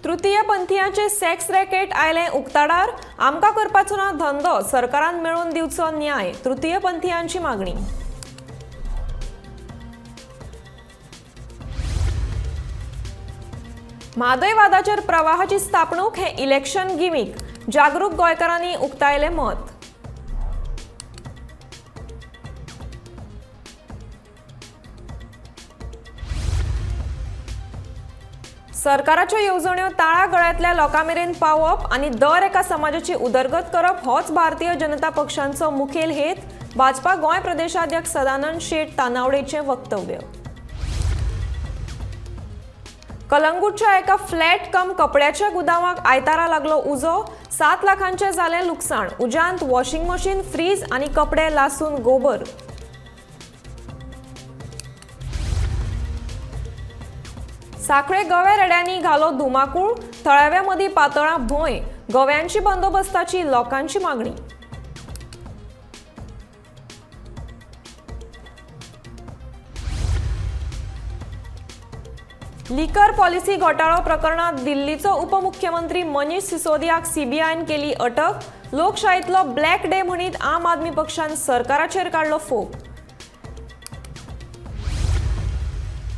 तृतीय पंथीयांचे sex racket आयले उक्ताडार। आमकां करपाचो ना धंदो, सरकारान मेळोवन दिवचो न्याय, तृतीय पंथीयांची मागणी। म्हादय वादाचेर प्रवाहाची स्थापणूक हे इलेक्शन गिमिक, जागरूक गोंयकारांनी उक्तायले मत। सरकाराच्यो येवजण्यो तळागळ्यांतल्या लोकांमेरेन पावप आनी दर एका समाजाची उदरगत करप होच भारतीय जनता पक्षाचो मुखेल हेत, भाजपा गोंय प्रदेशाध्यक्ष सदानंद शेट तानावडेचें वक्तव्य। कलंगूटच्या एका फ्लॅट कम कपड्याच्या गुदामाक आयतारा लागलो उजो, 7 लाखांचे जालें लुकसाण, उज्यांत वॉशिंग मशीन, फ्रीज आनी कपडे लासून गोबर। सांखळे गवे रेड्यांनी घालो धुमाकूळ, थळाव्या मदीं पातळां भोंय, गव्यांची बंदोबस्ताची लोकांची मागणी। लिकर पॉलिसी घोटाळो प्रकरणात दिल्लीचो उपमुख्यमंत्री मनीष सिसोदियाक सीबीआयन केली अटक, लोकशायेंतलो ब्लॅक डे म्हणीत आम आदमी पक्षान सरकाराचेर काडलो फोग।